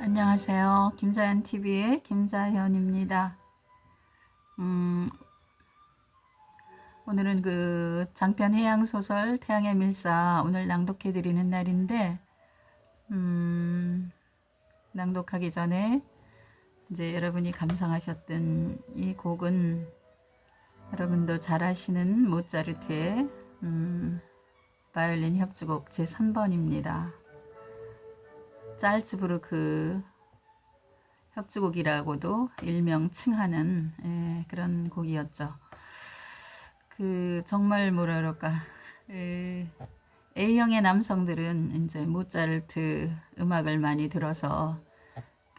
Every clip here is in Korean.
안녕하세요. 김자연TV의 김자현입니다. 오늘은 그 장편 해양소설 태양의 밀사 오늘 낭독해 드리는 날인데, 낭독하기 전에 이제 여러분이 감상하셨던 이 곡은 여러분도 잘 아시는 모차르트의 바이올린 협주곡 제3번입니다. 짤츠부르크 협주곡이라고도 일명 칭하는 그런 곡이었죠. 그 정말 뭐라 그럴까, A형의 남성들은 이제 모차르트 음악을 많이 들어서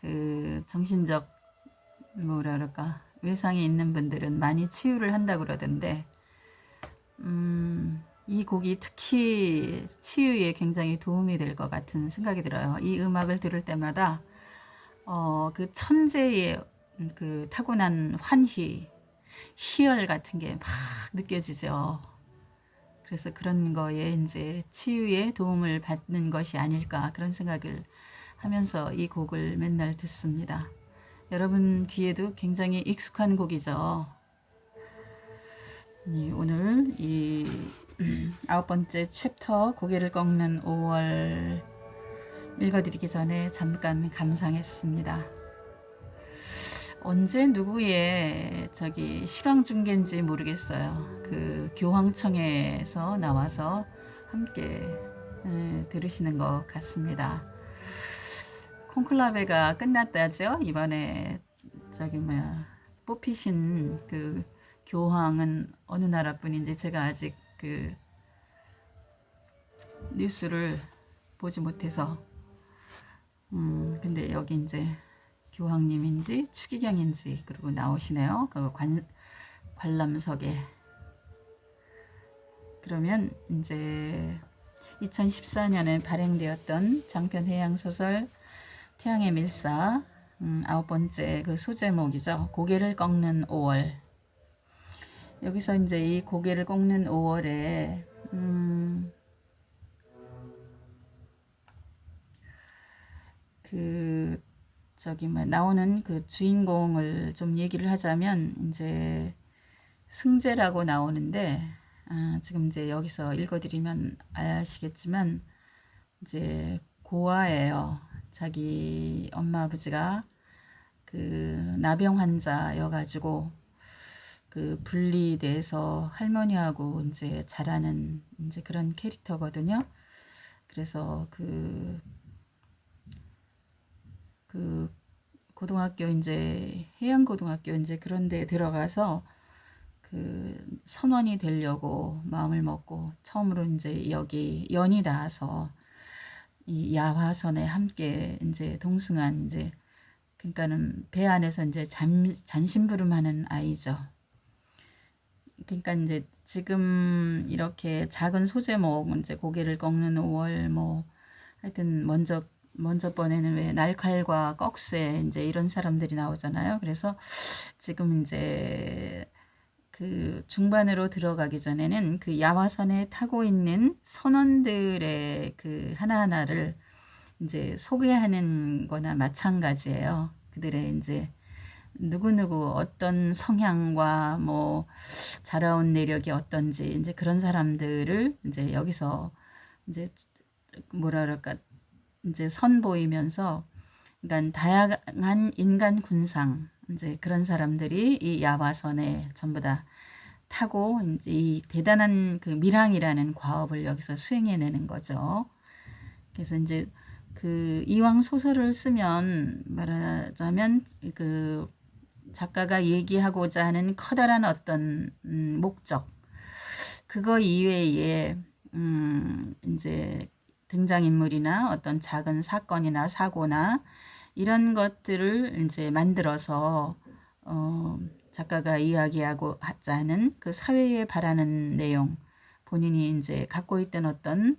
그 정신적 뭐라 그럴까 외상이 있는 분들은 많이 치유를 한다고 그러던데, 이 곡이 특히 치유에 굉장히 도움이 될 것 같은 생각이 들어요. 이 음악을 들을 때마다 그 천재의 그 타고난 환희, 희열 같은 게 막 느껴지죠. 그래서 그런 거에 이제 치유에 도움을 받는 것이 아닐까, 그런 생각을 하면서 이 곡을 맨날 듣습니다. 여러분 귀에도 굉장히 익숙한 곡이죠. 오늘 이 9번째 챕터 고개를 꺾는 5월 읽어드리기 전에 잠깐 감상했습니다. 언제 누구의 실황 중계인지 모르겠어요. 그 교황청에서 나와서 함께 들으시는 것 같습니다. 콘클라베가 끝났다죠. 이번에 뽑히신 그 교황은 어느 나라 분인지 제가 아직 그 뉴스를 보지 못해서, 근데 여기 이제 교황님인지 추기경인지 그리고 나오시네요. 그 관람석에. 그러면 이제 2014년에 발행되었던 장편 해양소설 태양의 밀사 9번째 그 소제목이죠. 고개를 꺾는 5월. 여기서 이제 이 고개를 꺾는 5월에 나오는 그 주인공을 좀 얘기를 하자면, 이제 승재라고 나오는데, 지금 이제 여기서 읽어드리면 아시겠지만 이제 고아예요. 자기 엄마 아버지가 그 나병 환자여가지고 그 분리돼서 할머니하고 이제 자라는 이제 그런 캐릭터거든요. 그래서 그 고등학교 이제 해양고등학교 이제 그런 데 들어가서 그 선원이 되려고 마음을 먹고 처음으로 이제 여기 연이 닿아서 이 야화선에 함께 이제 동승한, 이제 그러니까는 배 안에서 이제 잔심부름하는 아이죠. 그러니까 이제 지금 이렇게 작은 소제목, 이제 고개를 꺾는 5월, 뭐 하여튼 먼저 번에는 왜 날칼과 꺽쇠 이제 이런 사람들이 나오잖아요. 그래서 지금 이제 그 중반으로 들어가기 전에는 그 야화선에 타고 있는 선원들의 그 하나하나를 이제 소개하는 거나 마찬가지예요. 그들의 이제 누구누구 어떤 성향과 뭐 자라온 내력이 어떤지 이제 그런 사람들을 이제 여기서 이제 뭐라 그럴까 이제 선보이면서, 그러니까 다양한 인간 군상 이제 그런 사람들이 이 야화선에 전부 다 타고 이제 이 대단한 그 밀항이라는 과업을 여기서 수행해내는 거죠. 그래서 이제 그 이왕 소설을 쓰면 말하자면 그 작가가 얘기하고자 하는 커다란 어떤 목적, 그거 이외에 이제 등장인물이나 어떤 작은 사건이나 사고나 이런 것들을 이제 만들어서 작가가 이야기하고자 하는 그 사회에 바라는 내용, 본인이 이제 갖고 있던 어떤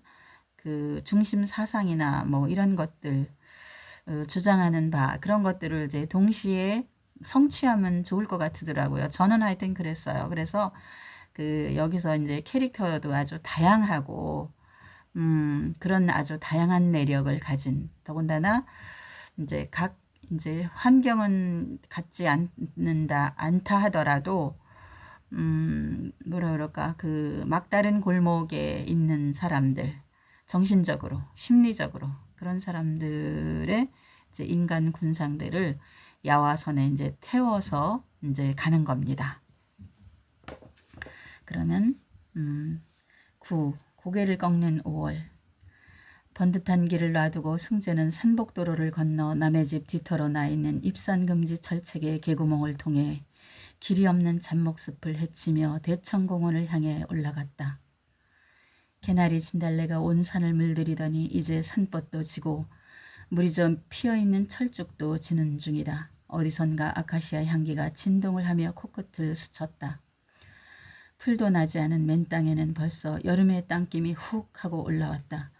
그 중심 사상이나 뭐 이런 것들, 주장하는 바, 그런 것들을 이제 동시에 성취하면 좋을 것 같더라고요. 저는 하여튼 그랬어요. 그래서 그 여기서 이제 캐릭터도 아주 다양하고 그런 아주 다양한 매력을 가진, 더군다나 이제 각 이제 환경은 같지 않다 하더라도 뭐라 그럴까 그 막다른 골목에 있는 사람들, 정신적으로 심리적으로 그런 사람들의 이제 인간 군상들을 야화선에 이제 태워서 이제 가는 겁니다. 그러면 9. 고개를 꺾는 5월. 번듯한 길을 놔두고 승재는 산복도로를 건너 남의 집 뒤터로 나 있는 입산금지 철책의 개구멍을 통해 길이 없는 잡목숲을 헤치며 대청공원을 향해 올라갔다. 개나리 진달래가 온 산을 물들이더니 이제 산뻗도 지고 물이 좀 피어있는 철쭉도 지는 중이다. 어디선가 아카시아 향기가 진동을 하며 코끝을 스쳤다. 풀도 나지 않은 맨 땅에는 벌써 여름의 땅김이 훅 하고 올라왔다.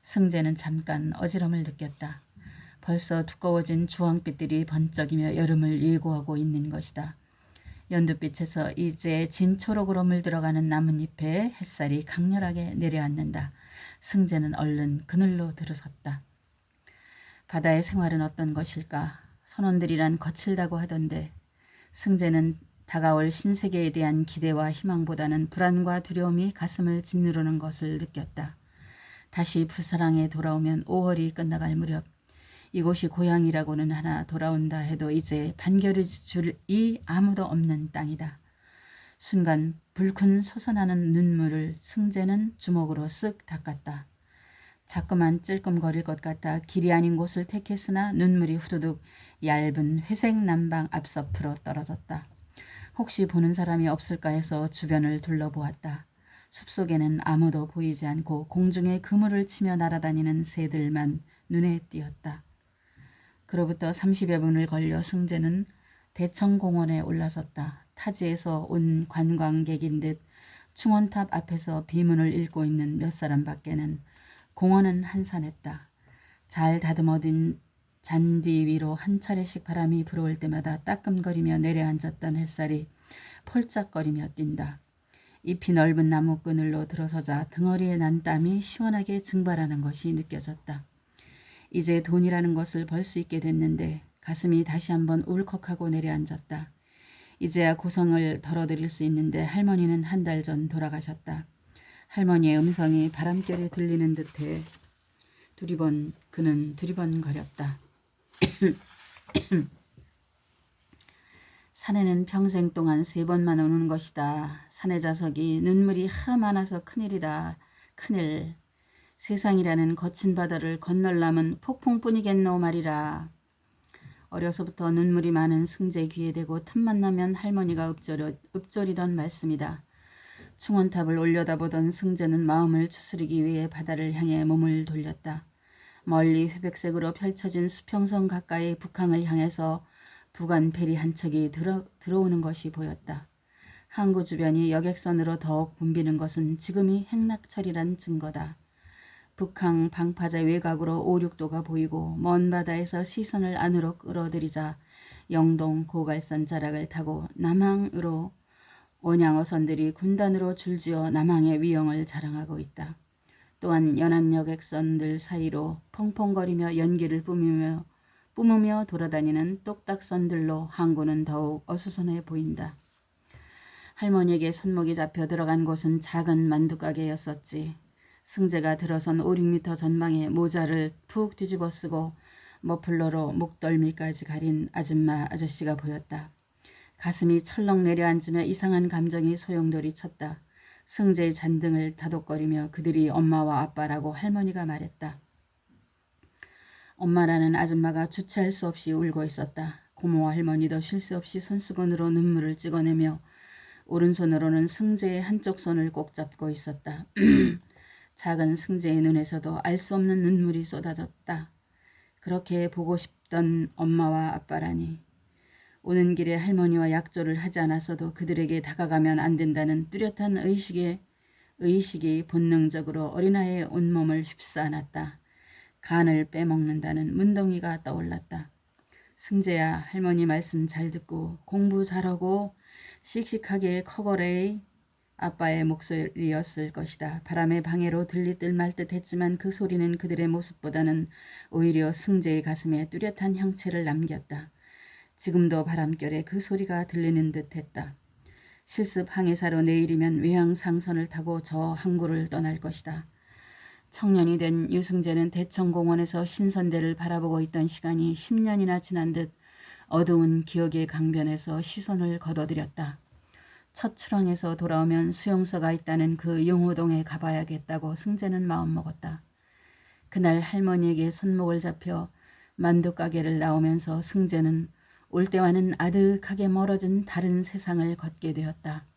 승재는 잠깐 어지럼을 느꼈다. 벌써 두꺼워진 주황빛들이 번쩍이며 여름을 예고하고 있는 것이다. 연두빛에서 이제 진초록으로 물들어가는 나뭇잎에 햇살이 강렬하게 내려앉는다. 승재는 얼른 그늘로 들어섰다. 바다의 생활은 어떤 것일까? 선원들이란 거칠다고 하던데 승재는 다가올 신세계에 대한 기대와 희망보다는 불안과 두려움이 가슴을 짓누르는 것을 느꼈다. 다시 부사랑에 돌아오면 5월이 끝나갈 무렵 이곳이 고향이라고는 하나 돌아온다 해도 이제 반겨를 줄이 아무도 없는 땅이다. 순간 불큰 솟아나는 눈물을 승재는 주먹으로 쓱 닦았다. 자꾸만 찔끔거릴 것 같아 길이 아닌 곳을 택했으나 눈물이 후두둑 얇은 회색 남방 앞서프로 떨어졌다. 혹시 보는 사람이 없을까 해서 주변을 둘러보았다. 숲속에는 아무도 보이지 않고 공중에 그물을 치며 날아다니는 새들만 눈에 띄었다. 그로부터 30여 분을 걸려 승재는 대청공원에 올라섰다. 타지에서 온 관광객인 듯 충원탑 앞에서 비문을 읽고 있는 몇 사람 밖에는 공원은 한산했다. 잘 다듬어진 잔디 위로 한 차례씩 바람이 불어올 때마다 따끔거리며 내려앉았던 햇살이 펄짝거리며 뛴다. 잎이 넓은 나무 그늘로 들어서자 등허리에 난 땀이 시원하게 증발하는 것이 느껴졌다. 이제 돈이라는 것을 벌 수 있게 됐는데 가슴이 다시 한번 울컥하고 내려앉았다. 이제야 고성을 덜어드릴 수 있는데 할머니는 한 달 전 돌아가셨다. 할머니의 음성이 바람결에 들리는 듯해 그는 두리번거렸다. 산에는 평생 동안 3번만 오는 것이다. 산의 자석이 눈물이 하 많아서 큰일이다. 큰일. 세상이라는 거친 바다를 건널라면 폭풍뿐이겠노 말이라. 어려서부터 눈물이 많은 승재 귀에 대고 틈만 나면 할머니가 읊조리던 말씀이다. 충원탑을 올려다보던 승재는 마음을 추스리기 위해 바다를 향해 몸을 돌렸다. 멀리 회백색으로 펼쳐진 수평선 가까이 북항을 향해서 부간 페리 한 척이 들어오는 것이 보였다. 항구 주변이 여객선으로 더욱 붐비는 것은 지금이 행락철이란 증거다. 북항 방파제 외곽으로 오륙도가 보이고 먼 바다에서 시선을 안으로 끌어들이자 영동 고갈선 자락을 타고 남항으로 원양어선들이 군단으로 줄지어 남항의 위용을 자랑하고 있다. 또한 연안 여객선들 사이로 펑펑거리며 연기를 뿜으며 돌아다니는 똑딱선들로 항구는 더욱 어수선해 보인다. 할머니에게 손목이 잡혀 들어간 곳은 작은 만두가게였었지. 승재가 들어선 5~6m 전방에 모자를 푹 뒤집어 쓰고 머플러로 목덜미까지 가린 아줌마 아저씨가 보였다. 가슴이 철렁 내려앉으며 이상한 감정이 소용돌이 쳤다. 승재의 잔등을 다독거리며 그들이 엄마와 아빠라고 할머니가 말했다. 엄마라는 아줌마가 주체할 수 없이 울고 있었다. 고모와 할머니도 쉴 새 없이 손수건으로 눈물을 찍어내며 오른손으로는 승재의 한쪽 손을 꼭 잡고 있었다. 작은 승재의 눈에서도 알 수 없는 눈물이 쏟아졌다. 그렇게 보고 싶던 엄마와 아빠라니. 오는 길에 할머니와 약조를 하지 않았어도 그들에게 다가가면 안 된다는 뚜렷한 의식이 본능적으로 어린아이의 온몸을 휩싸안았다. 간을 빼먹는다는 문동이가 떠올랐다. 승재야, 할머니 말씀 잘 듣고 공부 잘하고 씩씩하게 커거레이. 아빠의 목소리였을 것이다. 바람의 방해로 들리들 말듯 했지만 그 소리는 그들의 모습보다는 오히려 승재의 가슴에 뚜렷한 형체를 남겼다. 지금도 바람결에 그 소리가 들리는 듯 했다. 실습 항해사로 내일이면 외항상선을 타고 저 항구를 떠날 것이다. 청년이 된 유승재는 대청공원에서 신선대를 바라보고 있던 시간이 10년이나 지난 듯 어두운 기억의 강변에서 시선을 거둬들였다. 첫 출항에서 돌아오면 수용소가 있다는 그 용호동에 가봐야겠다고 승재는 마음먹었다. 그날 할머니에게 손목을 잡혀 만두가게를 나오면서 승재는 올 때와는 아득하게 멀어진 다른 세상을 걷게 되었다.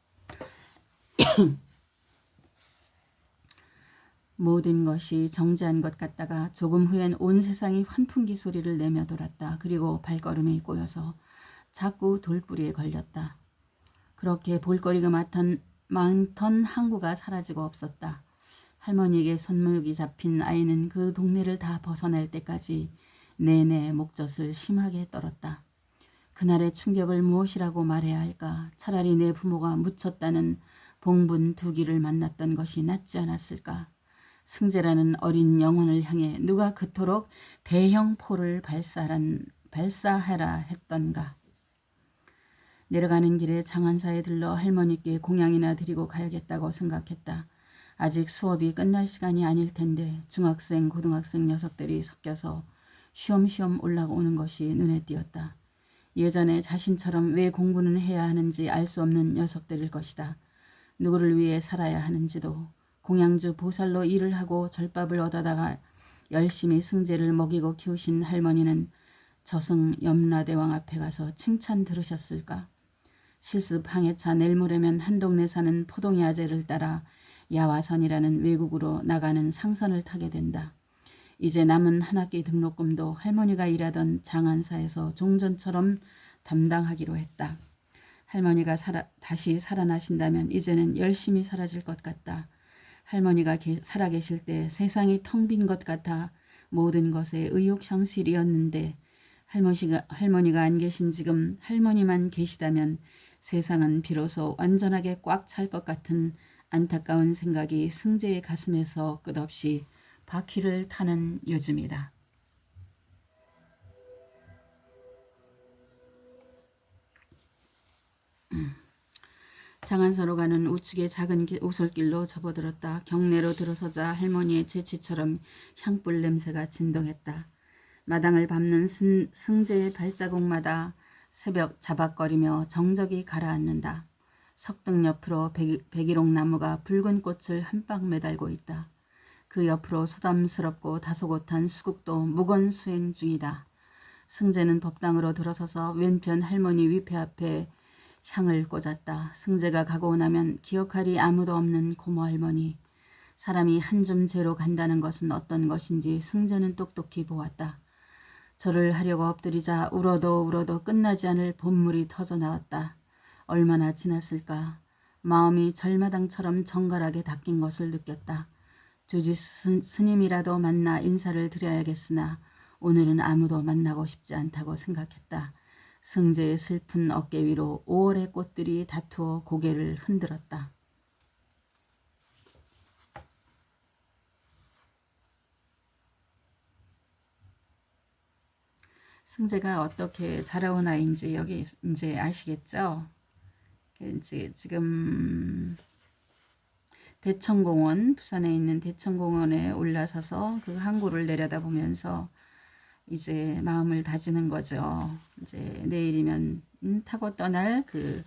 모든 것이 정지한 것 같다가 조금 후엔 온 세상이 환풍기 소리를 내며 돌았다. 그리고 발걸음이 꼬여서 자꾸 돌뿌리에 걸렸다. 그렇게 볼거리가 많던 항구가 사라지고 없었다. 할머니에게 손목이 잡힌 아이는 그 동네를 다 벗어날 때까지 내내 목젖을 심하게 떨었다. 그날의 충격을 무엇이라고 말해야 할까? 차라리 내 부모가 묻혔다는 봉분 두기를 만났던 것이 낫지 않았을까? 승재라는 어린 영혼을 향해 누가 그토록 대형 포를 발사하라 했던가. 내려가는 길에 장안사에 들러 할머니께 공양이나 드리고 가야겠다고 생각했다. 아직 수업이 끝날 시간이 아닐 텐데 중학생, 고등학생 녀석들이 섞여서 쉬엄쉬엄 올라오는 것이 눈에 띄었다. 예전에 자신처럼 왜 공부는 해야 하는지 알 수 없는 녀석들일 것이다. 누구를 위해 살아야 하는지도. 공양주 보살로 일을 하고 절밥을 얻어다가 열심히 승재를 먹이고 키우신 할머니는 저승 염라대왕 앞에 가서 칭찬 들으셨을까? 실습 항해차 내일 모레면 한 동네 사는 포동이 아재를 따라 야화선이라는 외국으로 나가는 상선을 타게 된다. 이제 남은 한 학기 등록금도 할머니가 일하던 장안사에서 종전처럼 담당하기로 했다. 할머니가 다시 살아나신다면 이제는 열심히 살아질 것 같다. 할머니가 살아계실 때 세상이 텅 빈 것 같아 모든 것에 의욕상실이었는데 할머니가 안 계신 지금 할머니만 계시다면 세상은 비로소 완전하게 꽉 찰 것 같은 안타까운 생각이 승재의 가슴에서 끝없이 바퀴를 타는 요즘이다. 장안사로 가는 우측의 작은 오솔길로 접어들었다. 경내로 들어서자 할머니의 재취처럼 향불 냄새가 진동했다. 마당을 밟는 승재의 발자국마다 새벽 자박거리며 정적이 가라앉는다. 석등 옆으로 백일옥 나무가 붉은 꽃을 한 방 매달고 있다. 그 옆으로 소담스럽고 다소곳한 수국도 무건 수행 중이다. 승재는 법당으로 들어서서 왼편 할머니 위패 앞에 향을 꽂았다. 승재가 가고 나면 기억하리 아무도 없는 고모 할머니. 사람이 한 줌 재로 간다는 것은 어떤 것인지 승재는 똑똑히 보았다. 절을 하려고 엎드리자 울어도 끝나지 않을 봄물이 터져 나왔다. 얼마나 지났을까. 마음이 절마당처럼 정갈하게 닦인 것을 느꼈다. 주지 스님이라도 만나 인사를 드려야겠으나 오늘은 아무도 만나고 싶지 않다고 생각했다. 승재의 슬픈 어깨 위로 5월의 꽃들이 다투어 고개를 흔들었다. 승재가 어떻게 자라온 아이인지 여기 이제 아시겠죠? 이제 지금 대천공원, 부산에 있는 대천공원에 올라서서 그 항구를 내려다보면서 이제 마음을 다지는 거죠. 이제 내일이면 타고 떠날 그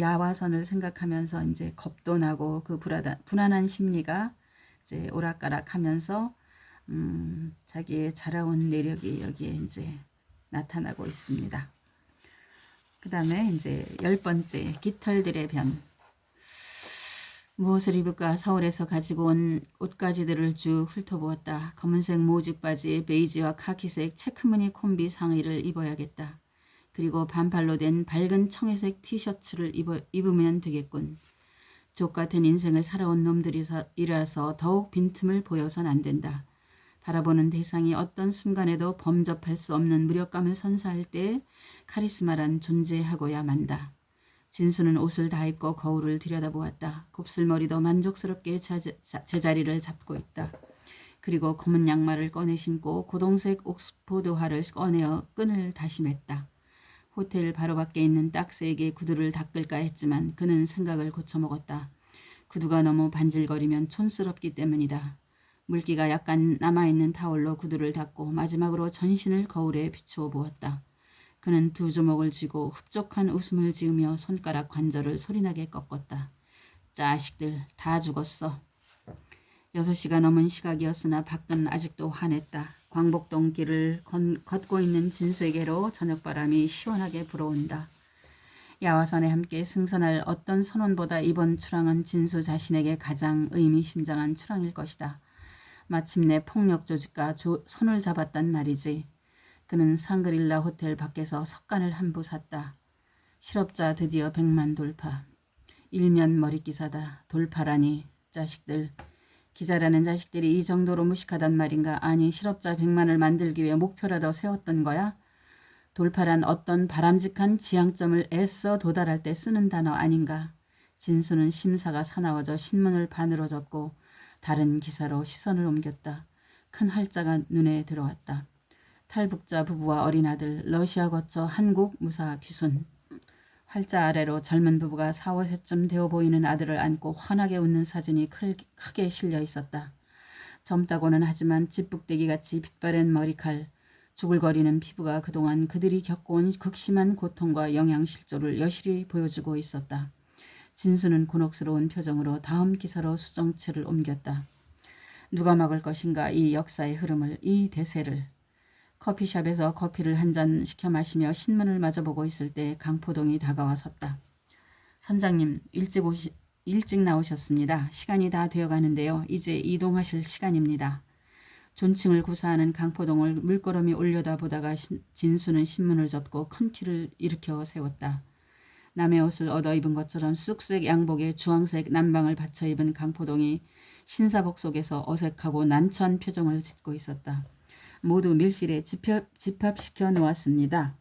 야화선을 생각하면서 이제 겁도 나고 그 불안한 심리가 이제 오락가락하면서 자기의 자라온 내력이 여기에 이제 나타나고 있습니다. 그 다음에 이제 10번째 깃털들의 변. 무엇을 입을까 서울에서 가지고 온 옷가지들을 쭉 훑어보았다. 검은색 모직 바지에 베이지와 카키색 체크무늬 콤비 상의를 입어야겠다. 그리고 반팔로 된 밝은 청회색 티셔츠를 입으면 되겠군. 족같은 인생을 살아온 놈들이라서 더욱 빈틈을 보여선 안 된다. 바라보는 대상이 어떤 순간에도 범접할 수 없는 무력감을 선사할 때 카리스마란 존재하고야 만다. 진수는 옷을 다 입고 거울을 들여다보았다. 곱슬머리도 만족스럽게 제자리를 잡고 있다. 그리고 검은 양말을 꺼내 신고 고동색 옥스포드화를 꺼내어 끈을 다시 맸다. 호텔 바로 밖에 있는 딱새에게 구두를 닦을까 했지만 그는 생각을 고쳐먹었다. 구두가 너무 반질거리면 촌스럽기 때문이다. 물기가 약간 남아있는 타올로 구두를 닦고 마지막으로 전신을 거울에 비추어 보았다. 그는 두 주먹을 쥐고 흡족한 웃음을 지으며 손가락 관절을 소리나게 꺾었다. 자식들 다 죽었어. 6시가 넘은 시각이었으나 밖은 아직도 환했다. 광복동 길을 걷고 있는 진수에게로 저녁바람이 시원하게 불어온다. 야화선에 함께 승선할 어떤 선원보다 이번 출항은 진수 자신에게 가장 의미심장한 출항일 것이다. 마침내 폭력 조직과 손을 잡았단 말이지. 그는 상그릴라 호텔 밖에서 석간을 한 부 샀다. 실업자 드디어 100만 돌파. 일면 머릿기사다. 돌파라니. 자식들. 기자라는 자식들이 이 정도로 무식하단 말인가. 아니 실업자 100만을 만들기 위해 목표라도 세웠던 거야? 돌파란 어떤 바람직한 지향점을 애써 도달할 때 쓰는 단어 아닌가. 진수는 심사가 사나워져 신문을 반으로 접고 다른 기사로 시선을 옮겼다. 큰 활자가 눈에 들어왔다. 탈북자 부부와 어린 아들, 러시아 거쳐 한국 무사 귀순. 활자 아래로 젊은 부부가 4, 5세쯤 되어 보이는 아들을 안고 환하게 웃는 사진이 크게 실려 있었다. 젊다고는 하지만 집북대기같이 빛바랜 머리칼, 주글거리는 피부가 그동안 그들이 겪어온 극심한 고통과 영양실조를 여실히 보여주고 있었다. 진수는 곤혹스러운 표정으로 다음 기사로 수정체를 옮겼다. 누가 막을 것인가 이 역사의 흐름을, 이 대세를. 커피숍에서 커피를 한 잔 시켜 마시며 신문을 마주보고 있을 때 강포동이 다가와 섰다. 선장님, 일찍 나오셨습니다. 시간이 다 되어가는데요. 이제 이동하실 시간입니다. 존칭을 구사하는 강포동을 물끄러미 올려다보다가 진수는 신문을 접고 큰 키를 일으켜 세웠다. 남의 옷을 얻어 입은 것처럼 쑥색 양복에 주황색 남방을 받쳐 입은 강포동이 신사복 속에서 어색하고 난처한 표정을 짓고 있었다. 모두 밀실에 집합시켜 놓았습니다.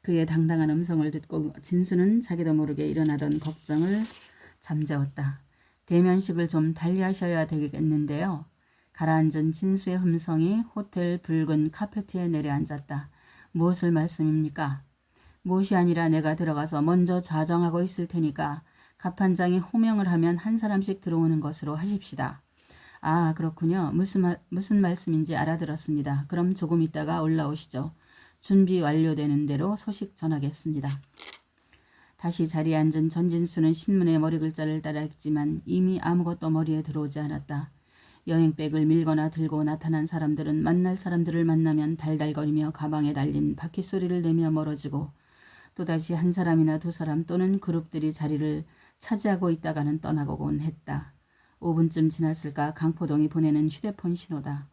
그의 당당한 음성을 듣고 진수는 자기도 모르게 일어나던 걱정을 잠재웠다. 대면식을 좀 달리하셔야 되겠는데요. 가라앉은 진수의 흠성이 호텔 붉은 카페트에 내려앉았다. 무엇을 말씀입니까? 무엇이 아니라 내가 들어가서 먼저 좌정하고 있을 테니까 갑판장이 호명을 하면 한 사람씩 들어오는 것으로 하십시다. 아, 그렇군요. 무슨 말씀인지 알아들었습니다. 그럼 조금 있다가 올라오시죠. 준비 완료되는 대로 소식 전하겠습니다. 다시 자리에 앉은 전진수는 신문의 머리 글자를 따라 읽지만 이미 아무것도 머리에 들어오지 않았다. 여행백을 밀거나 들고 나타난 사람들은 만날 사람들을 만나면 달달거리며 가방에 달린 바퀴소리를 내며 멀어지고 또다시 한 사람이나 두 사람 또는 그룹들이 자리를 차지하고 있다가는 떠나고곤 했다. 5분쯤 지났을까 강포동이 보내는 휴대폰 신호다.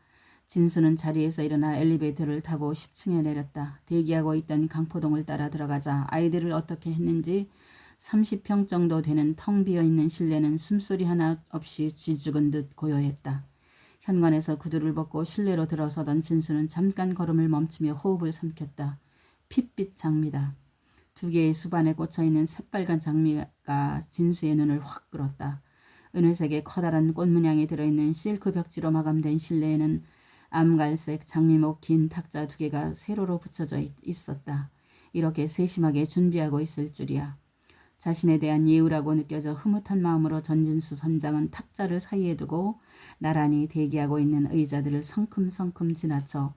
진수는 자리에서 일어나 엘리베이터를 타고 10층에 내렸다. 대기하고 있던 강포동을 따라 들어가자 아이들을 어떻게 했는지 30평 정도 되는 텅 비어있는 실내는 숨소리 하나 없이 쥐죽은 듯 고요했다. 현관에서 구두를 벗고 실내로 들어서던 진수는 잠깐 걸음을 멈추며 호흡을 삼켰다. 핏빛 장미다. 2개의 수반에 꽂혀있는 새빨간 장미가 진수의 눈을 확 끌었다. 은회색의 커다란 꽃문양이 들어있는 실크 벽지로 마감된 실내에는 암갈색 장미목 긴 탁자 2개가 세로로 붙여져 있었다. 이렇게 세심하게 준비하고 있을 줄이야. 자신에 대한 예우라고 느껴져 흐뭇한 마음으로 전진수 선장은 탁자를 사이에 두고 나란히 대기하고 있는 의자들을 성큼성큼 지나쳐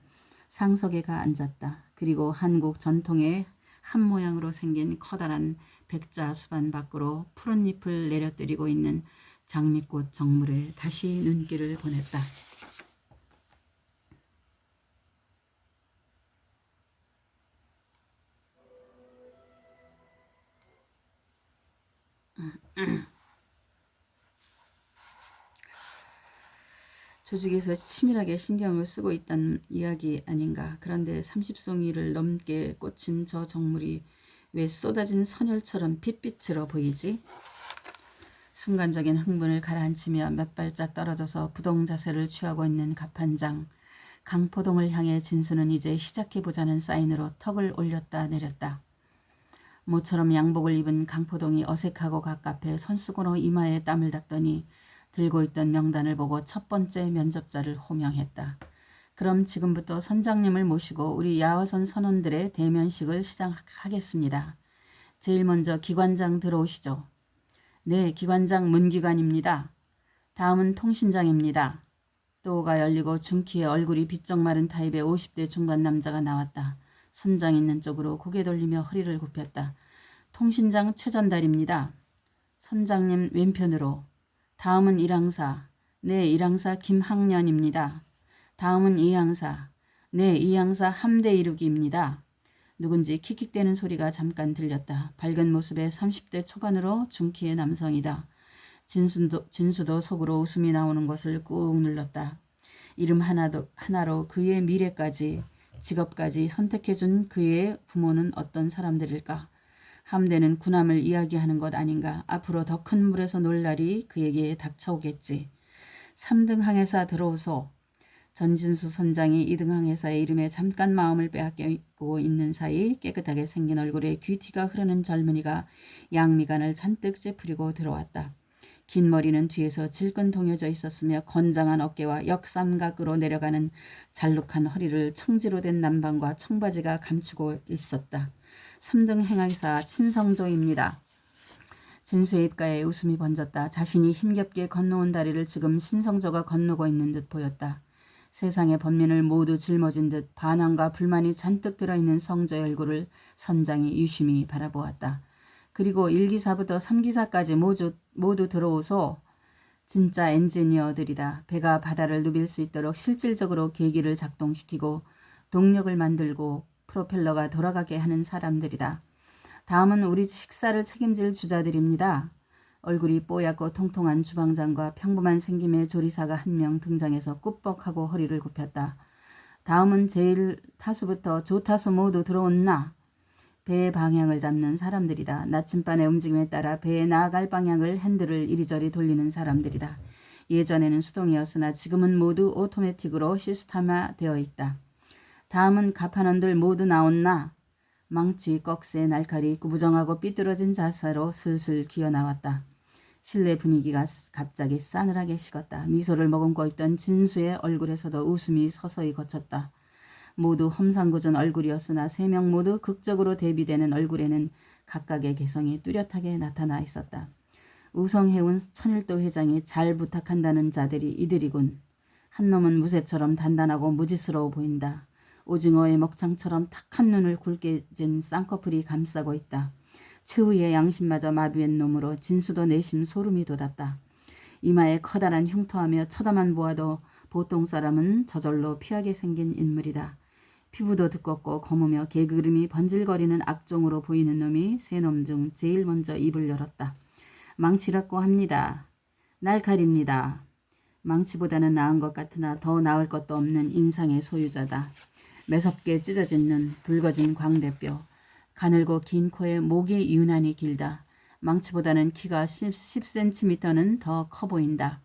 상석에 가 앉았다. 그리고 한국 전통의 한 모양으로 생긴 커다란 백자 수반 밖으로 푸른 잎을 내려뜨리고 있는 장미꽃 정물을 다시 눈길을 보냈다. 조직에서 치밀하게 신경을 쓰고 있다는 이야기 아닌가. 그런데 30송이를 넘게 꽂힌 저 정물이 왜 쏟아진 선혈처럼 핏빛으로 보이지? 순간적인 흥분을 가라앉히며 몇 발짝 떨어져서 부동 자세를 취하고 있는 갑판장. 강포동을 향해 진수는 이제 시작해보자는 사인으로 턱을 올렸다 내렸다. 모처럼 양복을 입은 강포동이 어색하고 갑갑해 손수건으로 이마에 땀을 닦더니 들고 있던 명단을 보고 첫 번째 면접자를 호명했다. 그럼 지금부터 선장님을 모시고 우리 야화선 선원들의 대면식을 시작하겠습니다. 제일 먼저 기관장 들어오시죠. 네, 기관장 문기관입니다. 다음은 통신장입니다. 도어가 열리고 중키의 얼굴이 비쩍 마른 타입의 50대 중반 남자가 나왔다. 선장 있는 쪽으로 고개 돌리며 허리를 굽혔다. 통신장 최전달입니다. 선장님 왼편으로. 다음은 1항사. 네, 1항사 김학년입니다. 다음은 2항사. 네, 2항사 함대 이루기입니다. 누군지 킥킥대는 소리가 잠깐 들렸다. 밝은 모습의 30대 초반으로 중키의 남성이다. 진수도 속으로 웃음이 나오는 것을 꾹 눌렀다. 이름 하나로 그의 미래까지 직업까지 선택해준 그의 부모는 어떤 사람들일까? 함대는 군함을 이야기하는 것 아닌가. 앞으로 더 큰 물에서 놀 날이 그에게 닥쳐오겠지. 3등 항해사 들어오소. 전진수 선장이 2등 항해사의 이름에 잠깐 마음을 빼앗기고 있는 사이 깨끗하게 생긴 얼굴에 귀티가 흐르는 젊은이가 양미간을 잔뜩 찌푸리고 들어왔다. 긴 머리는 뒤에서 질끈 동여져 있었으며 건장한 어깨와 역삼각으로 내려가는 잘룩한 허리를 청지로 된 남방과 청바지가 감추고 있었다. 3등 행항사 친성조입니다. 진수의 입가에 웃음이 번졌다. 자신이 힘겹게 건너온 다리를 지금 신성조가 건너고 있는 듯 보였다. 세상의 번민을 모두 짊어진 듯 반항과 불만이 잔뜩 들어있는 성조의 얼굴을 선장이 유심히 바라보았다. 그리고 1기사부터 3기사까지 모두 들어오소. 진짜 엔지니어들이다. 배가 바다를 누빌 수 있도록 실질적으로 계기를 작동시키고 동력을 만들고 프로펠러가 돌아가게 하는 사람들이다. 다음은 우리 식사를 책임질 주자들입니다. 얼굴이 뽀얗고 통통한 주방장과 평범한 생김의 조리사가 한 명 등장해서 꾸벅하고 허리를 굽혔다. 다음은 제일 타수부터 조타수 모두 들어온나. 배의 방향을 잡는 사람들이다. 나침반의 움직임에 따라 배에 나아갈 방향을 핸들을 이리저리 돌리는 사람들이다. 예전에는 수동이었으나 지금은 모두 오토매틱으로 시스템화되어 있다. 다음은 갑판원들 모두 나온나. 망치, 꺽쇠, 날칼이 구부정하고 삐뚤어진 자세로 슬슬 기어나왔다. 실내 분위기가 갑자기 싸늘하게 식었다. 미소를 머금고 있던 진수의 얼굴에서도 웃음이 서서히 거쳤다. 모두 험상궂은 얼굴이었으나 3명 모두 극적으로 대비되는 얼굴에는 각각의 개성이 뚜렷하게 나타나 있었다. 우성해운 천일도 회장이 잘 부탁한다는 자들이 이들이군. 한 놈은 무쇠처럼 단단하고 무지스러워 보인다. 오징어의 먹창처럼 탁한 눈을 굵게 진 쌍꺼풀이 감싸고 있다. 최후의 양심마저 마비된 놈으로 진수도 내심 소름이 돋았다. 이마에 커다란 흉터하며 쳐다만 보아도 보통 사람은 저절로 피하게 생긴 인물이다. 피부도 두껍고 검으며 개그름이 번질거리는 악종으로 보이는 놈이 3놈 중 제일 먼저 입을 열었다. 망치라고 합니다. 날칼입니다. 망치보다는 나은 것 같으나 더 나을 것도 없는 인상의 소유자다. 매섭게 찢어진 눈, 붉어진 광대뼈, 가늘고 긴 코에 목이 유난히 길다. 망치보다는 키가 10cm는 더 커 보인다.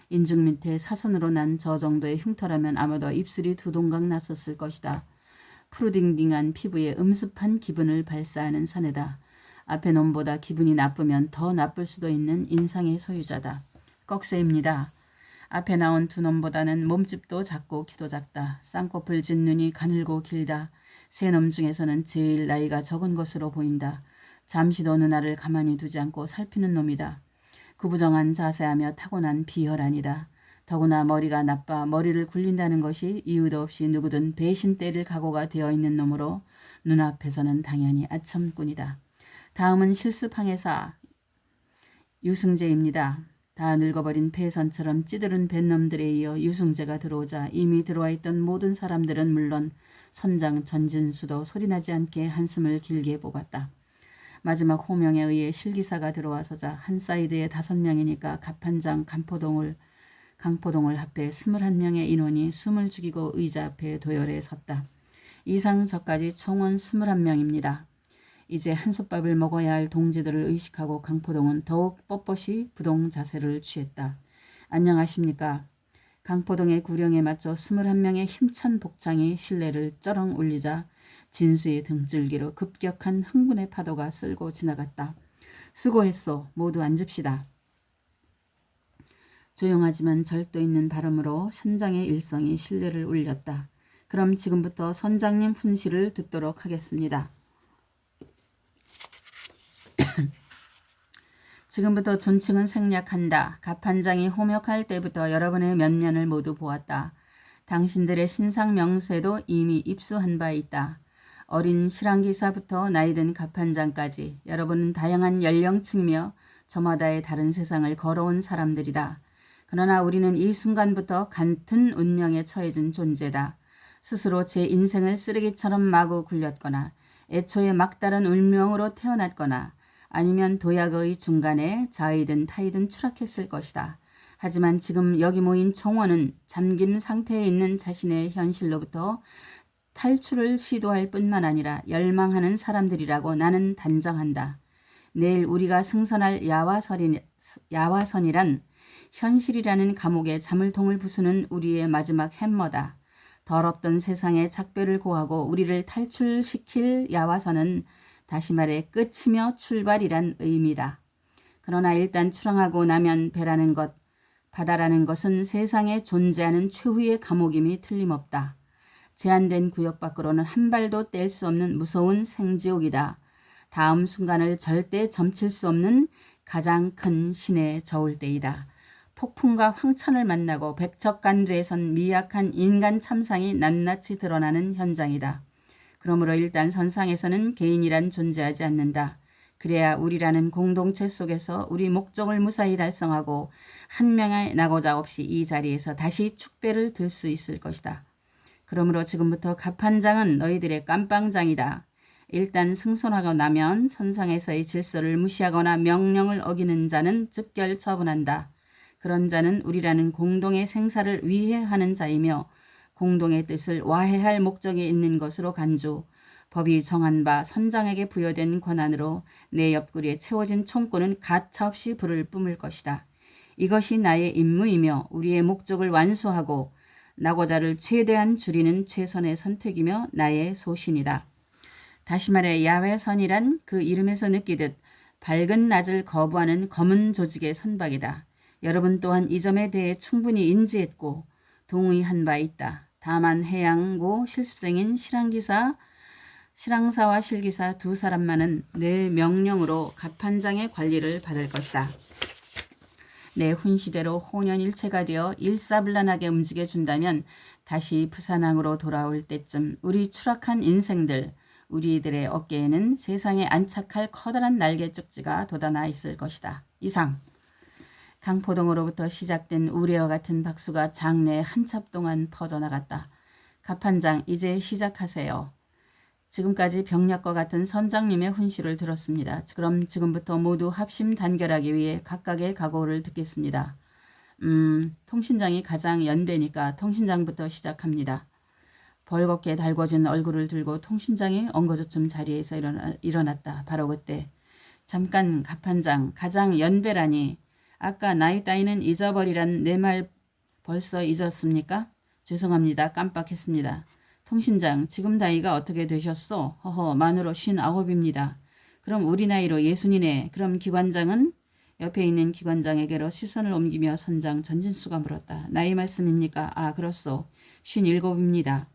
인중 밑에 사선으로 난 저 정도의 흉터라면 아마도 입술이 두 동강 났었을 것이다. 푸르딩딩한 피부에 음습한 기분을 발사하는 사내다. 앞에 놈보다 기분이 나쁘면 더 나쁠 수도 있는 인상의 소유자다. 꺽쇠입니다. 앞에 나온 두 놈보다는 몸집도 작고 키도 작다. 쌍꺼풀 진 눈이 가늘고 길다. 세 놈 중에서는 제일 나이가 적은 것으로 보인다. 잠시도 누나를 가만히 두지 않고 살피는 놈이다. 구부정한 자세하며 타고난 비혈아니다. 더구나 머리가 나빠 머리를 굴린다는 것이 이유도 없이 누구든 배신 때릴 각오가 되어 있는 놈으로 눈앞에서는 당연히 아첨꾼이다. 다음은 실습항해사 유승재입니다. 다 늙어버린 폐선처럼 찌들은 뱃놈들에 이어 유승재가 들어오자 이미 들어와 있던 모든 사람들은 물론 선장 전진수도 소리나지 않게 한숨을 길게 뽑았다. 마지막 호명에 의해 실기사가 들어와서자 한 사이드에 5명이니까 갑판장 강포동을 합해 21명의 인원이 숨을 죽이고 의자 앞에 도열해 섰다. 이상 저까지 총은 21명입니다. 이제 한솥밥을 먹어야 할 동지들을 의식하고 강포동은 더욱 뻣뻣이 부동 자세를 취했다. 안녕하십니까. 강포동의 구령에 맞춰 21명의 힘찬 복창이 실내를 쩌렁 울리자 진수의 등줄기로 급격한 흥분의 파도가 쓸고 지나갔다. 수고했소. 모두 앉읍시다. 조용하지만 절도 있는 발음으로 선장의 일성이 실내를 울렸다. 그럼 지금부터 선장님 훈시를 듣도록 하겠습니다. 지금부터 존칭은 생략한다. 갑판장이 호명할 때부터 여러분의 면면을 모두 보았다. 당신들의 신상 명세도 이미 입수한 바 있다. 어린 실황기사부터 나이든 갑판장까지 여러분은 다양한 연령층이며 저마다의 다른 세상을 걸어온 사람들이다. 그러나 우리는 이 순간부터 같은 운명에 처해진 존재다. 스스로 제 인생을 쓰레기처럼 마구 굴렸거나 애초에 막다른 운명으로 태어났거나 아니면 도약의 중간에 자이든 타이든 추락했을 것이다. 하지만 지금 여기 모인 총원은 잠김 상태에 있는 자신의 현실로부터 탈출을 시도할 뿐만 아니라 열망하는 사람들이라고 나는 단정한다. 내일 우리가 승선할 야화선이란 현실이라는 감옥에 자물통을 부수는 우리의 마지막 햄머다. 더럽던 세상에 작별을 고하고 우리를 탈출시킬 야화선은 다시 말해 끝이며 출발이란 의미다. 그러나 일단 출항하고 나면 배라는 것, 바다라는 것은 세상에 존재하는 최후의 감옥임이 틀림없다. 제한된 구역 밖으로는 한 발도 뗄 수 없는 무서운 생지옥이다. 다음 순간을 절대 점칠 수 없는 가장 큰 신에 저울 때이다. 폭풍과 황천을 만나고 백척간두에 선 미약한 인간 참상이 낱낱이 드러나는 현장이다. 그러므로 일단 선상에서는 개인이란 존재하지 않는다. 그래야 우리라는 공동체 속에서 우리 목적을 무사히 달성하고 한 명의 낙오자 없이 이 자리에서 다시 축배를 들 수 있을 것이다. 그러므로 지금부터 갑판장은 너희들의 깜빵장이다. 일단 승선하고 나면 선상에서의 질서를 무시하거나 명령을 어기는 자는 즉결 처분한다. 그런 자는 우리라는 공동의 생사를 위해하는 자이며 공동의 뜻을 와해할 목적이 있는 것으로 간주, 법이 정한 바 선장에게 부여된 권한으로 내 옆구리에 채워진 총구는 가차없이 불을 뿜을 것이다. 이것이 나의 임무이며 우리의 목적을 완수하고 낙오자를 최대한 줄이는 최선의 선택이며 나의 소신이다. 다시 말해 야외선이란 그 이름에서 느끼듯 밝은 낮을 거부하는 검은 조직의 선박이다. 여러분 또한 이 점에 대해 충분히 인지했고 동의한 바 있다. 다만 해양고 실습생인 실황사와 실기사 두 사람만은 내 명령으로 갑판장의 관리를 받을 것이다. 내 훈시대로 혼연일체가 되어 일사불란하게 움직여준다면 다시 부산항으로 돌아올 때쯤 우리 추락한 인생들, 우리들의 어깨에는 세상에 안착할 커다란 날개 쪽지가 돋아나 있을 것이다. 이상. 강포동으로부터 시작된 우레와 같은 박수가 장내에 한참 동안 퍼져나갔다. 갑판장, 이제 시작하세요. 지금까지 병력과 같은 선장님의 훈시를 들었습니다. 그럼 지금부터 모두 합심 단결하기 위해 각각의 각오를 듣겠습니다. 통신장이 가장 연배니까 통신장부터 시작합니다. 벌겋게 달궈진 얼굴을 들고 통신장이 엉거주춤 자리에서 일어났다. 바로 그때 잠깐 갑판장 가장 연배라니 아까 나이 따위는 잊어버리란 내 말 벌써 잊었습니까? 죄송합니다. 깜빡했습니다. 통신장 지금 나이가 어떻게 되셨소? 허허 만으로 59입니다. 그럼 우리 나이로 60이네. 그럼 기관장은? 옆에 있는 기관장에게로 시선을 옮기며 선장 전진수가 물었다. 나이 말씀입니까? 아 그렇소. 57입니다.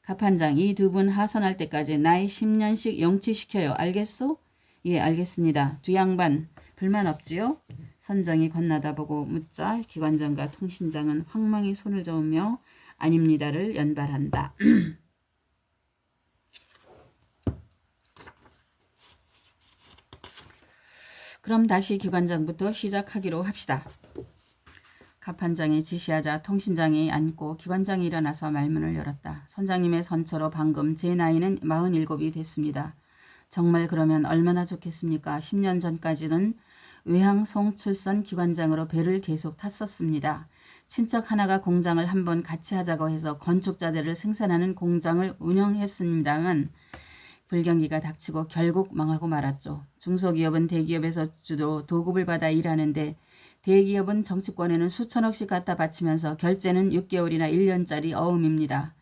갑판장 이 두 분 하선할 때까지 나이 10년씩 영치시켜요. 알겠소? 예 알겠습니다. 두 양반 불만 없지요? 선장이 건너다 보고 묻자 기관장과 통신장은 황망히 손을 저으며 아닙니다를 연발한다. 그럼 다시 기관장부터 시작하기로 합시다. 갑판장이 지시하자 통신장이 앉고 기관장이 일어나서 말문을 열었다. 선장님의 선처로 방금 제 나이는 47이 됐습니다. 정말 그러면 얼마나 좋겠습니까? 10년 전까지는 외항 송출선 기관장으로 배를 계속 탔었습니다. 친척 하나가 공장을 한번 같이 하자고 해서 건축자재를 생산하는 공장을 운영했습니다만 불경기가 닥치고 결국 망하고 말았죠. 중소기업은 대기업에서 주로 도급을 받아 일하는데 대기업은 정치권에는 수천억씩 갖다 바치면서 결제는 6개월이나 1년짜리 어음입니다.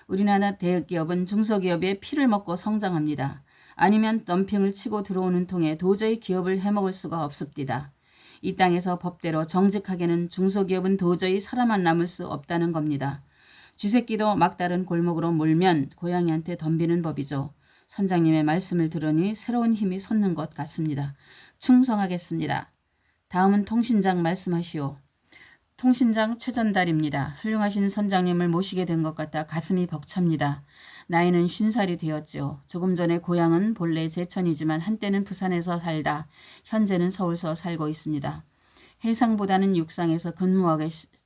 우리나라 대기업은 중소기업의 피를 먹고 성장합니다. 아니면 덤핑을 치고 들어오는 통에 도저히 기업을 해먹을 수가 없습니다. 이 땅에서 법대로 정직하게는 중소기업은 도저히 살아만 남을 수 없다는 겁니다. 쥐새끼도 막다른 골목으로 몰면 고양이한테 덤비는 법이죠. 선장님의 말씀을 들으니 새로운 힘이 솟는 것 같습니다. 충성하겠습니다. 다음은 통신장 말씀하시오. 통신장 최전달입니다. 훌륭하신 선장님을 모시게 된 것 같아 가슴이 벅찹니다. 나이는 50살이 되었지요. 조금 전에 고향은 본래 제천이지만 한때는 부산에서 살다 현재는 서울서 살고 있습니다. 해상보다는 육상에서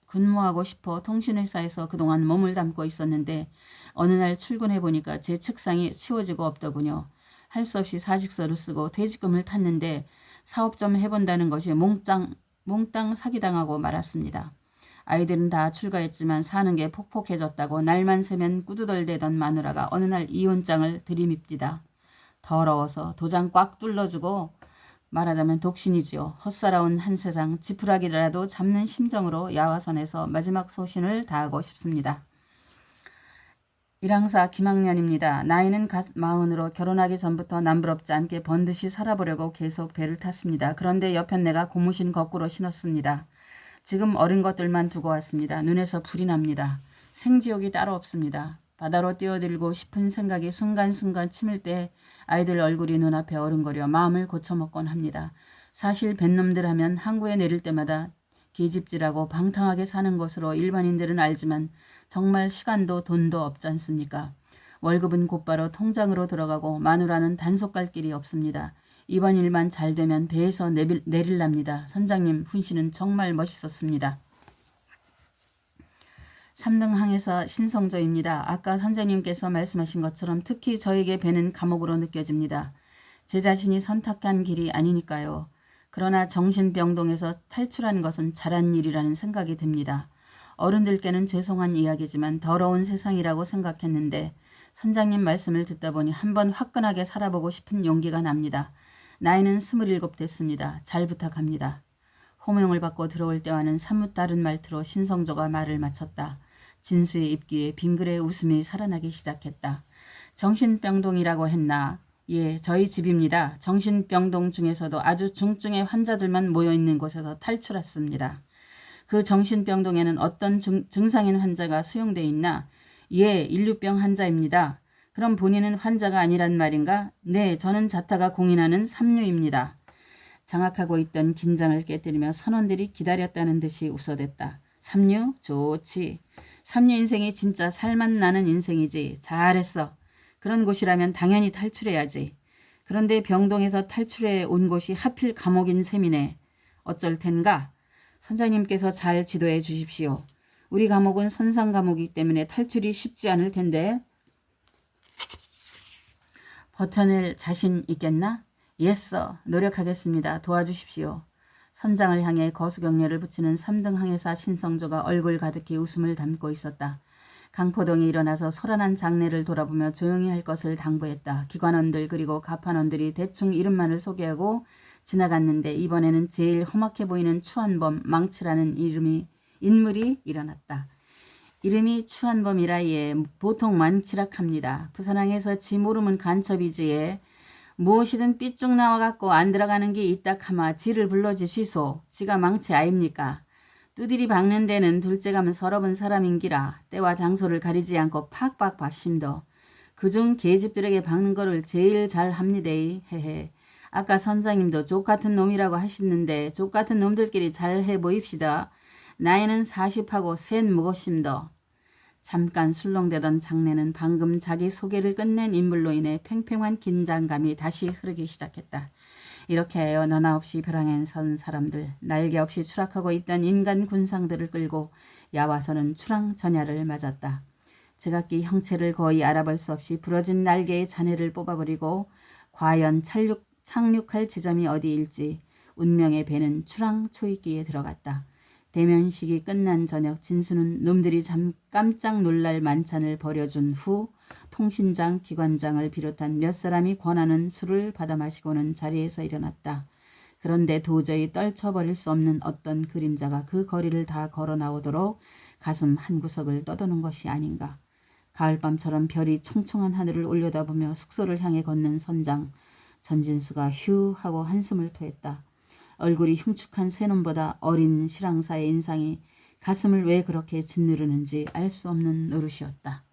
근무하고 싶어 통신회사에서 그동안 몸을 담고 있었는데 어느 날 출근해 보니까 제 책상이 치워지고 없더군요. 할 수 없이 사직서를 쓰고 퇴직금을 탔는데 사업 좀 해본다는 것이 몽땅 사기당하고 말았습니다. 아이들은 다 출가했지만 사는 게 폭폭해졌다고 날만 새면 꾸두덜대던 마누라가 어느 날 이혼장을 들이밉디다. 더러워서 도장 꽉 뚫러주고 말하자면 독신이지요. 헛살아온 한 세상 지푸라기라도 잡는 심정으로 야화선에서 마지막 소신을 다하고 싶습니다. 일항사 김학년입니다. 나이는 갓 40으로 결혼하기 전부터 남부럽지 않게 번듯이 살아보려고 계속 배를 탔습니다. 그런데 여편네가 고무신 거꾸로 신었습니다. 지금 어린 것들만 두고 왔습니다. 눈에서 불이 납니다. 생지옥이 따로 없습니다. 바다로 뛰어들고 싶은 생각이 순간순간 치밀 때 아이들 얼굴이 눈앞에 어른거려 마음을 고쳐먹곤 합니다. 사실 뱃놈들 하면 항구에 내릴 때마다 계집질하고 방탕하게 사는 것으로 일반인들은 알지만 정말 시간도 돈도 없지 않습니까? 월급은 곧바로 통장으로 들어가고 마누라는 단속 갈 길이 없습니다. 이번 일만 잘 되면 배에서 내릴랍니다. 선장님 훈시는 정말 멋있었습니다. 3등 항해사 신성조입니다. 아까 선장님께서 말씀하신 것처럼 특히 저에게 배는 감옥으로 느껴집니다. 제 자신이 선택한 길이 아니니까요. 그러나 정신병동에서 탈출한 것은 잘한 일이라는 생각이 듭니다. 어른들께는 죄송한 이야기지만 더러운 세상이라고 생각했는데 선장님 말씀을 듣다 보니 한번 화끈하게 살아보고 싶은 용기가 납니다. 나이는 27 됐습니다. 잘 부탁합니다. 호명을 받고 들어올 때와는 사뭇 다른 말투로 신성조가 말을 마쳤다. 진수의 입귀에 빙그레 웃음이 살아나기 시작했다. 정신병동이라고 했나? 예, 저희 집입니다. 정신병동 중에서도 아주 중증의 환자들만 모여있는 곳에서 탈출했습니다. 그 정신병동에는 어떤 증상인 환자가 수용돼 있나? 예, 인류병 환자입니다. 그럼 본인은 환자가 아니란 말인가? 네, 저는 자타가 공인하는 삼류입니다. 장악하고 있던 긴장을 깨뜨리며 선원들이 기다렸다는 듯이 웃어댔다. 삼류? 좋지. 삼류 인생이 진짜 살맛 나는 인생이지. 잘했어. 그런 곳이라면 당연히 탈출해야지. 그런데 병동에서 탈출해 온 곳이 하필 감옥인 셈이네. 어쩔 텐가? 선장님께서 잘 지도해 주십시오. 우리 감옥은 선상 감옥이기 때문에 탈출이 쉽지 않을 텐데. 버텨낼 자신 있겠나? 예써. 노력하겠습니다. 도와주십시오. 선장을 향해 거수경례를 붙이는 3등 항해사 신성조가 얼굴 가득히 웃음을 담고 있었다. 강포동이 일어나서 소란한 장례를 돌아보며 조용히 할 것을 당부했다. 기관원들 그리고 가판원들이 대충 이름만을 소개하고 지나갔는데 이번에는 제일 험악해 보이는 추한범 망치라는 인물이 일어났다. 이름이 추한범이라예 보통 망치락합니다. 부산항에서 지 모름은 간첩이지에 무엇이든 삐쭉 나와갖고 안 들어가는 게 있다 카마 지를 불러주시소. 지가 망치 아입니까? 두드리 박는 데는 둘째 가면 서러운 사람인기라 때와 장소를 가리지 않고 팍팍 박심더. 그중 계집들에게 박는 거를 제일 잘 합니다이. 헤헤. 아까 선장님도 족같은 놈이라고 하시는데 족같은 놈들끼리 잘 해보입시다. 나이는 40하고 셋 먹었심더. 잠깐 술렁대던 장내는 방금 자기 소개를 끝낸 인물로 인해 팽팽한 긴장감이 다시 흐르기 시작했다. 이렇게 하여 너나 없이 벼랑엔 선 사람들, 날개 없이 추락하고 있던 인간 군상들을 끌고 야와서는 추랑전야를 맞았다. 제각기 형체를 거의 알아볼 수 없이 부러진 날개의 잔해를 뽑아버리고 과연 착륙할 지점이 어디일지 운명의 배는 추랑 초입기에 들어갔다. 대면식이 끝난 저녁 진수는 놈들이 깜짝 놀랄 만찬을 벌여준 후 통신장, 기관장을 비롯한 몇 사람이 권하는 술을 받아 마시고는 자리에서 일어났다. 그런데 도저히 떨쳐버릴 수 없는 어떤 그림자가 그 거리를 다 걸어 나오도록 가슴 한구석을 떠도는 것이 아닌가. 가을밤처럼 별이 총총한 하늘을 올려다보며 숙소를 향해 걷는 선장. 전진수가 휴 하고 한숨을 토했다. 얼굴이 흉측한 새놈보다 어린 실황사의 인상이 가슴을 왜 그렇게 짓누르는지 알 수 없는 노릇이었다.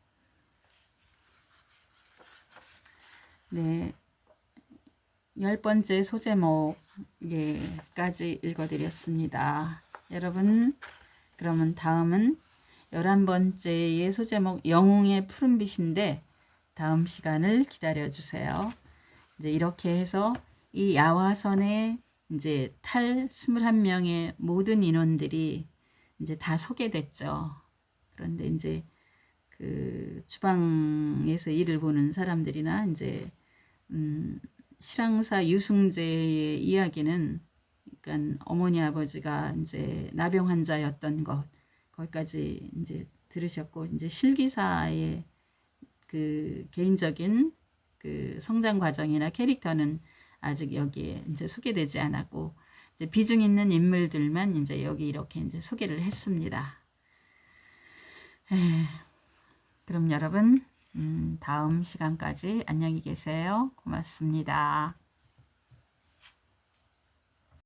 네, 10번째 소제목까지 읽어드렸습니다. 여러분, 그러면 다음은 11번째의 소제목 영웅의 푸른빛인데 다음 시간을 기다려주세요. 이제 이렇게 해서 이 야화선의 이제 탈 21명의 모든 인원들이 이제 다 소개됐죠. 그런데 이제 그 주방에서 일을 보는 사람들이나 이제 실황사 유승재의 이야기는 그러니까 어머니 아버지가 이제 나병 환자였던 것 거기까지 이제 들으셨고 이제 실기사의 그 개인적인 그 성장 과정이나 캐릭터는 아직 여기에 이제 소개되지 않았고 이제 비중 있는 인물들만 이제 여기 이렇게 이제 소개를 했습니다. 그럼 여러분 다음 시간까지 안녕히 계세요. 고맙습니다.